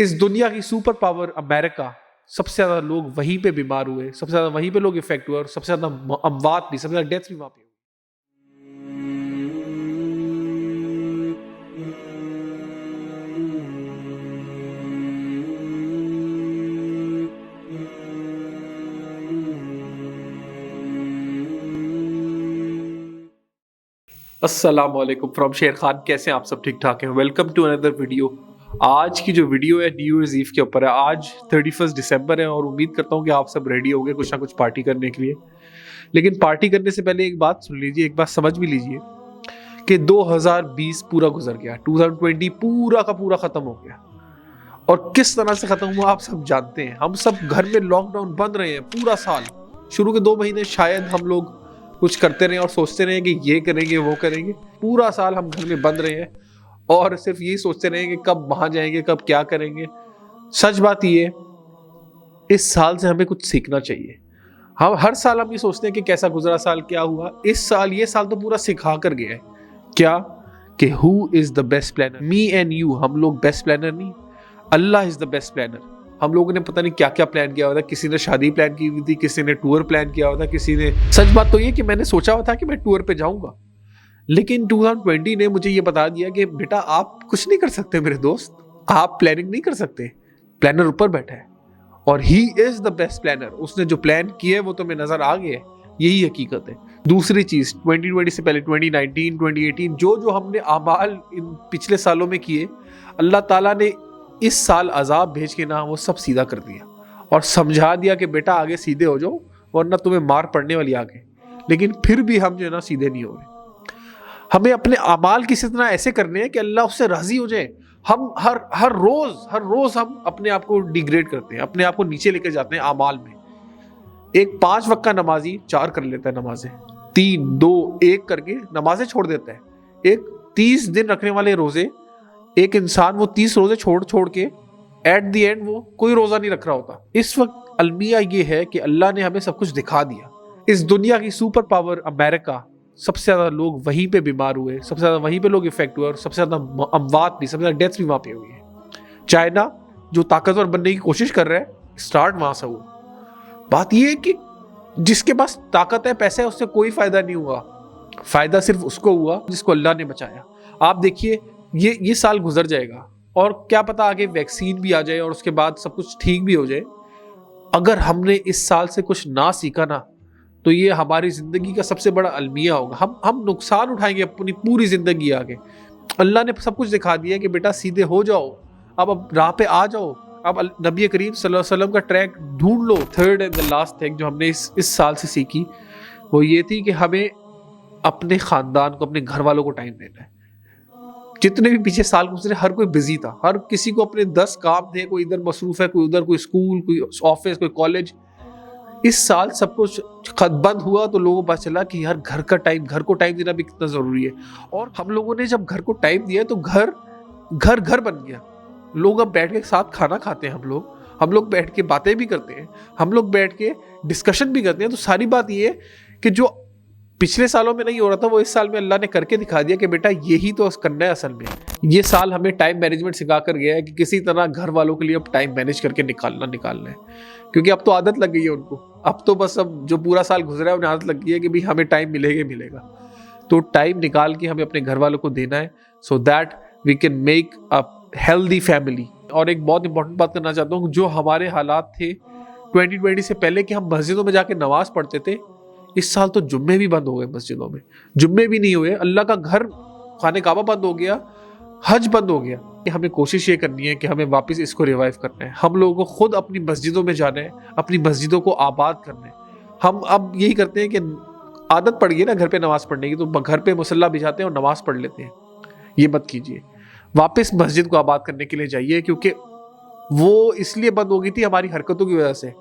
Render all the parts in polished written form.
इस दुनिया की सुपर पावर अमेरिका, सबसे ज्यादा लोग वहीं पे बीमार हुए, सबसे ज्यादा वहीं पे लोग इफेक्ट हुए और सबसे ज्यादा अमवात भी, सबसे ज्यादा डेथ्स भी वहां पे हुई। अस्सलाम वालेकुम फ्रॉम शेर खान। कैसे हैं आप सब? ठीक ठाक हैं। Welcome to another video. आज की जो वीडियो है न्यू ईयर्स ईव के ऊपर है। आज 31 दिसंबर है और उम्मीद करता हूँ कि आप सब रेडी होंगे कुछ ना कुछ पार्टी करने के लिए। लेकिन पार्टी करने से पहले एक बात सुन लीजिए, एक बात समझ भी लीजिए कि 2020 पूरा गुजर गया, 2020 पूरा का पूरा खत्म हो गया। और किस तरह से खत्म हुआ आप सब जानते हैं। हम सब घर में लॉकडाउन बंद रहे हैं पूरा साल। शुरू के 2 महीने शायद हम लोग कुछ करते रहे और सोचते रहे कि ये करेंगे वो करेंगे। पूरा साल हम घर में बंद रहे हैं और सिर्फ यही सोचते रहे कि कब वहां जाएंगे, कब क्या करेंगे। सच बात ये, इस साल से हमें कुछ सीखना चाहिए। हम हर साल हम ये सोचते हैं कि कैसा गुजरा साल, क्या हुआ। इस साल, ये साल तो पूरा सिखा कर गया है क्या कि who is the best planner, me and you. हम लोग बेस्ट प्लानर नहीं, Allah is the best planner. हम लोगों ने पता नहीं क्या क्या प्लान किया हुआ था। किसी ने शादी प्लान की हुई थी, किसी ने टूर प्लान किया हुआ था, किसी ने, सच बात तो ये कि मैंने सोचा हुआ था कि मैं टूर पे जाऊंगा, लेकिन 2020 ने मुझे ये बता दिया कि बेटा आप कुछ नहीं कर सकते मेरे दोस्त, आप प्लानिंग नहीं कर सकते। प्लानर ऊपर बैठा है और he is the best planner. उसने जो प्लान किया है वो तो मैं नजर आ गया है, यही हकीकत है। दूसरी चीज, 2020 से पहले 2019 2018 जो जो हमने आमाल इन पिछले सालों में किए, अल्लाह ताला ने इस साल अजाब भेज के ना वो सब सीधा कर दिया और समझा दिया कि बेटा आगे सीधे हो जाओ वरना तुम्हें मार पड़ने वाली आगे। लेकिन फिर भी हम जो है ना सीधे नहीं हो रहे। हमें अपने अमाल किसी तरह ऐसे करने हैं कि अल्लाह उससे राजी हो जाए। हम हर रोज हम अपने आप को डिग्रेड करते हैं, अपने आप को नीचे लेकर जाते हैं अमाल में। एक 5 वक्त का नमाजी 4 कर लेता है नमाजें, 3 2 1 करके नमाजें छोड़ देता है। एक 30 दिन रखने वाले रोजे, एक इंसान वो 30 रोजे छोड़ के एट द एंड वो कोई रोजा नहीं रख रहा होता। इस वक्त अलमिया ये है कि अल्लाह ने हमें सब कुछ दिखा दिया। इस दुनिया की सुपर पावर अमेरिका, सबसे ज्यादा लोग वहीं पे बीमार हुए, सबसे ज्यादा वहीं पे लोग इफेक्ट हुए और सबसे ज्यादा अमवात भी, सबसे ज्यादा डेथ्स भी वहां पे हुई है। चाइना जो ताकतवर बनने की कोशिश कर रहा है, स्टार्ट वहां से हुआ। बात यह है कि जिसके पास ताकत है, पैसा है, उससे कोई फायदा नहीं हुआ। फायदा सिर्फ उसको हुआ जिसको अल्लाह ने बचाया। आप देखिए ये साल गुजर जाएगा और क्या पता आगे वैक्सीन भी आ जाए और उसके बाद सब कुछ ठीक भी हो जाए। अगर हमने इस साल से कुछ ना सीखा ना, तो ये हमारी जिंदगी का सबसे बड़ा अलमिया होगा। हम नुकसान उठाएंगे अपनी पूरी जिंदगी आगे। अल्लाह ने सब कुछ दिखा दिया कि बेटा सीधे हो जाओ, अब राह पे आ जाओ। अब नबी करीम सल्लल्लाहु अलैहि वसल्लम का ट्रैक ढूंढ लो। Third and the last thing जो हमने इस साल से सीखी वो ये थी कि हमें अपने खानदान को, अपने घर वालों को टाइम देना है। जितने भी पीछे साल गुजरे हर कोई बिजी था, हर किसी को अपने 10 काम थे। कोई इधर मसरूफ है, कोई उधर, कोई स्कूल, कोई ऑफिस, कोई कॉलेज। इस साल सब कुछ बंद हुआ तो लोगों को पता चला कि यार घर को टाइम देना भी कितना जरूरी है। और हम लोगों ने जब घर को टाइम दिया तो घर बन गया। लोग अब बैठ के साथ खाना खाते हैं, हम लोग बैठ के बातें भी करते हैं, हम लोग बैठ के डिस्कशन भी करते हैं। तो सारी बात ये है कि जो पिछले सालों में नहीं हो रहा था वो इस साल में अल्लाह ने करके दिखा दिया कि बेटा यही तो करना है। असल में ये साल हमें टाइम मैनेजमेंट सिखा कर गया है कि किसी तरह घर वालों के लिए अब टाइम मैनेज करके निकालना है। क्योंकि अब तो आदत लग गई है उनको। अब तो बस अब जो पूरा साल गुजरा है उन्हें आदत लग गई है कि भाई हमें टाइम मिलेगा। तो टाइम निकाल के हमें अपने घर वालों को देना है, so that we can make a healthy family. और एक बहुत इंपॉर्टेंट बात करना चाहता हूँ, जो हमारे हालात थे 2020 से पहले कि हम मस्जिदों में जाके नमाज पढ़ते थे, इस साल तो जुम्मे भी बंद हो गए। मस्जिदों में जुम्मे भी नहीं हुए। अल्लाह का घर खाने काबा बंद हो गया, हज बंद हो गया। हमें कोशिश ये करनी है कि हमें वापस इसको रिवाइव करना है। हम लोगों को खुद अपनी मस्जिदों में जाना है, अपनी मस्जिदों को आबाद करना है। हम अब यही करते हैं कि आदत पड़ गई ना घर पे नमाज पढ़ने की, तो घर पे मुसल्ला बिछाते हैं और नमाज पढ़ लेते हैं। ये मत कीजिए, वापस मस्जिद को आबाद करने के लिए जाइए, क्योंकि वो इसलिए बंद हो गई थी हमारी हरकतों की वजह से।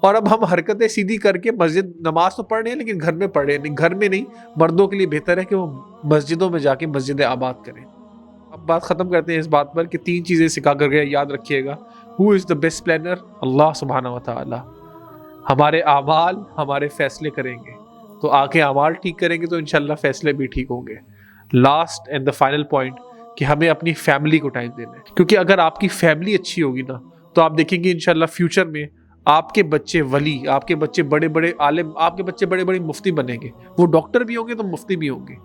और अब हम हरकतें सीधी करके मस्जिद नमाज तो पढ़ रहे हैं लेकिन घर में पढ़े नहीं। घर में नहीं, मर्दों के लिए बेहतर है कि वो मस्जिदों में जाके मस्जिदें आबाद करें। अब बात खत्म करते हैं इस बात पर कि 3 चीजें सिखा कर गए, याद रखिएगा। Who is the best planner? अल्लाह सुब्हानहू व तआला। हमारे आमाल हमारे फैसले करेंगे, तो आके आमाल ठीक करेंगे तो इंशाल्लाह फैसले भी ठीक होंगे। Last and the final point کہ ہمیں اپنی فیملی کو ٹائم دینا ہے، کیونکہ اگر آپ کی فیملی اچھی ہوگی نا تو آپ دیکھیں گے انشاءاللہ فیوچر میں آپ کے بچے ولی، آپ کے بچے بڑے بڑے عالم، آپ کے بچے بڑے بڑے مفتی بنیں گے. وہ ڈاکٹر بھی ہوں گے تو مفتی بھی ہوں گے،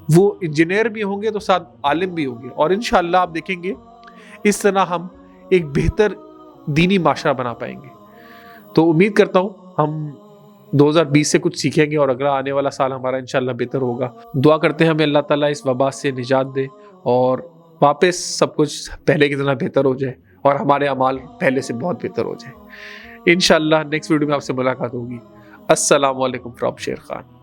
وہ انجینئر بھی ہوں گے تو ساتھ عالم بھی ہوں گے، اور انشاءاللہ آپ دیکھیں گے اس طرح ہم ایک بہتر دینی معاشرہ بنا پائیں گے. تو امید کرتا ہوں ہم 2020 سے کچھ سیکھیں گے اور اگلا آنے والا سال ہمارا انشاءاللہ بہتر ہوگا. دعا کرتے ہیں ہمیں اللہ تعالیٰ اس وبا سے نجات دے اور واپس سب کچھ پہلے کی طرح بہتر ہو جائے اور ہمارے اعمال پہلے سے بہت بہتر ہو جائے. انشاءاللہ نیکسٹ ویڈیو میں آپ سے ملاقات ہوگی. السلام علیکم فرام شیر خان.